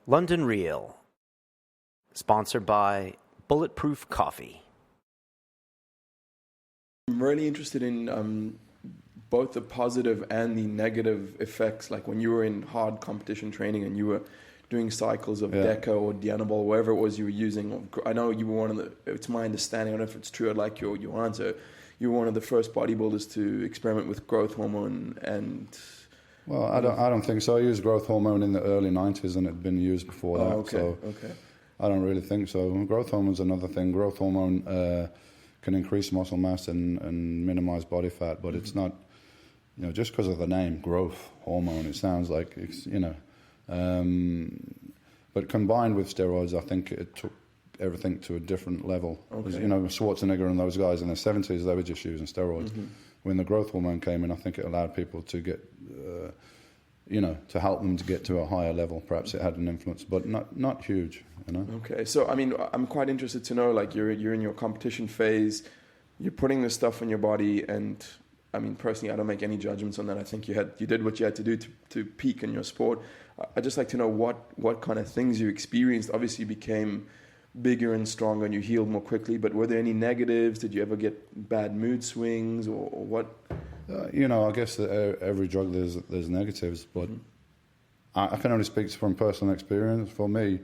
London Real, sponsored by Bulletproof Coffee. I'm really interested in both the positive and the negative effects, like when you were in hard competition training and you were doing cycles of Deca or Dianabol, whatever it was you were using. I know you were one of the, it's my understanding, I don't know if it's true, I'd like your answer. You were one of the first bodybuilders to experiment with growth hormone and... Well, I don't think so. I used growth hormone in the early 90s and it had been used before that. Okay. I don't really think so. Growth hormone is another thing. Growth hormone can increase muscle mass and minimize body fat, but it's not, just because of the name, growth hormone, it sounds like it's, but combined with steroids, I think it took everything to a different level. Okay. Schwarzenegger and those guys in their 70s, they were just using steroids. Mm-hmm. When the growth hormone came in, I think it allowed people to get, to help them to get to a higher level. Perhaps it had an influence, but not huge, Okay, so I'm quite interested to know, like you're in your competition phase, you're putting this stuff on your body, and personally, I don't make any judgments on that. I think you did what you had to do to peak in your sport. I'd just like to know what kind of things you experienced. Obviously, you became bigger and stronger and you healed more quickly, but were there any negatives? Did you ever get bad mood swings or what? I guess that every drug there's negatives, but I can only speak from personal experience. For me,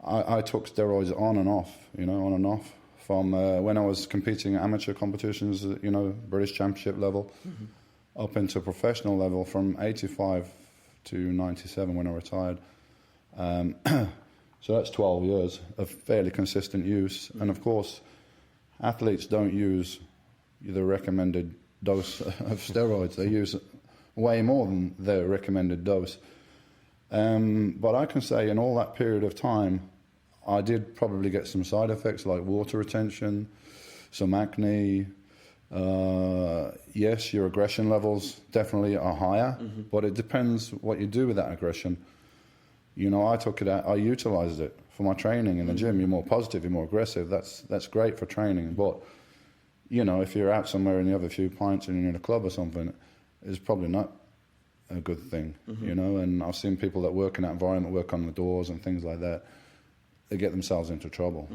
I took steroids on and off, from when I was competing at amateur competitions, British Championship level, up into professional level from 85 to 97 when I retired. So that's 12 years of fairly consistent use. And of course, athletes don't use the recommended dose of steroids. They use way more than their recommended dose. But I can say in all that period of time, I did probably get some side effects like water retention, some acne. Yes, your aggression levels definitely are higher, but it depends what you do with that aggression. I took it out, I utilized it for my training in the gym. You're more positive, you're more aggressive. That's great for training. But, if you're out somewhere and you have a few pints and you're in a club or something, it's probably not a good thing, And I've seen people that work in that environment, work on the doors and things like that. They get themselves into trouble,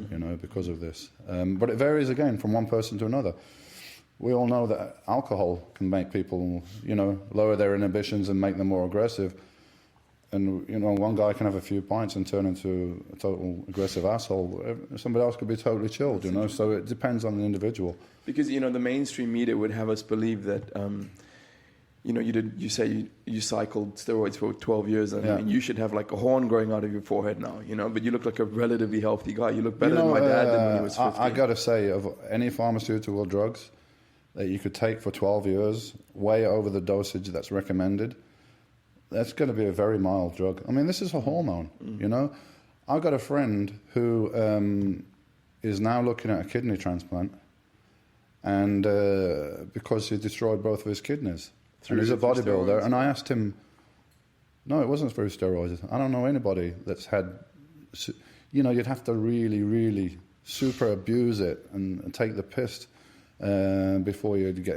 because of this. But it varies again from one person to another. We all know that alcohol can make people, lower their inhibitions and make them more aggressive. And, one guy can have a few pints and turn into a total aggressive asshole. Somebody else could be totally chilled, So it depends on the individual. Because, the mainstream media would have us believe that, you cycled steroids for 12 years and you should have like a horn growing out of your forehead now, but you look like a relatively healthy guy. You look better than my dad did when he was 15. I got to say, of any pharmaceutical drugs that you could take for 12 years, way over the dosage that's recommended, that's going to be a very mild drug. This is a hormone, I've got a friend who is now looking at a kidney transplant, and because he destroyed both of his kidneys. And he's a bodybuilder, and I asked him, no, it wasn't through steroids. I don't know anybody that's had, you'd have to really, really super abuse it and take the piss before you'd get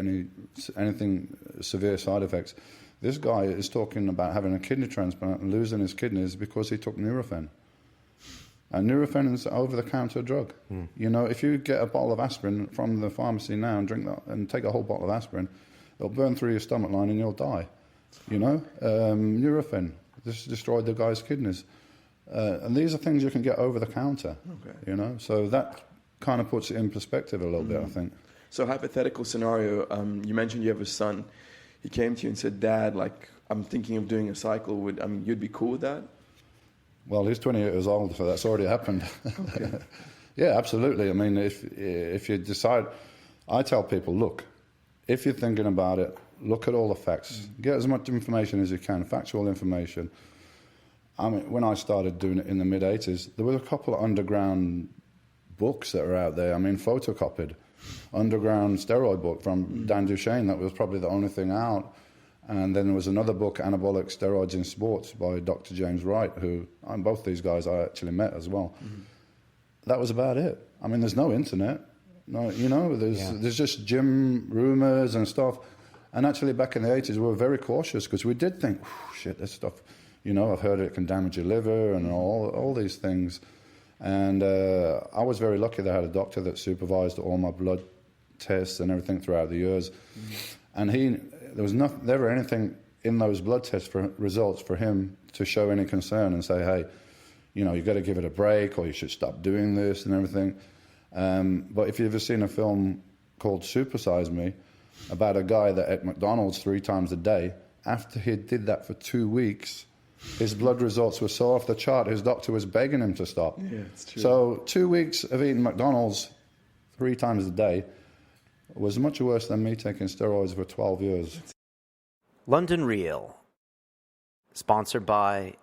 anything severe side effects. This guy is talking about having a kidney transplant and losing his kidneys because he took Nurofen. And Nurofen is an over-the-counter drug. If you get a bottle of aspirin from the pharmacy now and drink that and take a whole bottle of aspirin, it'll burn through your stomach line and you'll die. Nurofen, this destroyed the guy's kidneys. And these are things you can get over the counter. Okay. So that kind of puts it in perspective a little bit, I think. So hypothetical scenario, you mentioned you have a son. He came to you and said, Dad, I'm thinking of doing a cycle. You'd be cool with that? Well, he's 28 years old, so that's already happened. Okay. Yeah, absolutely. If you decide, I tell people, look, if you're thinking about it, look at all the facts. Get as much information as you can, factual information. When I started doing it in the mid-'80s, there were a couple of underground books that are out there, photocopied. Underground steroid book from Dan Duchesne, that was probably the only thing out. And then there was another book, Anabolic Steroids in Sports, by Dr. James Wright, who, both these guys I actually met as well. That was about it. There's no internet. No, there's just gym rumors and stuff. And actually back in the 80s, we were very cautious because we did think, shit, this stuff You know, I've heard it can damage your liver and all these things. And I was very lucky that I had a doctor that supervised all my blood tests and everything throughout the years. And there was never anything in those blood test results for him to show any concern and say, hey, you know, you've got to give it a break, or you should stop doing this and everything. But if you've ever seen a film called Super Size Me, about a guy that ate McDonald's 3 times a day, after he did that for 2 weeks, his blood results were so off the chart, his doctor was begging him to stop. Yeah, it's true. So 2 weeks of eating McDonald's 3 times a day was much worse than me taking steroids for 12 years. London Real, sponsored by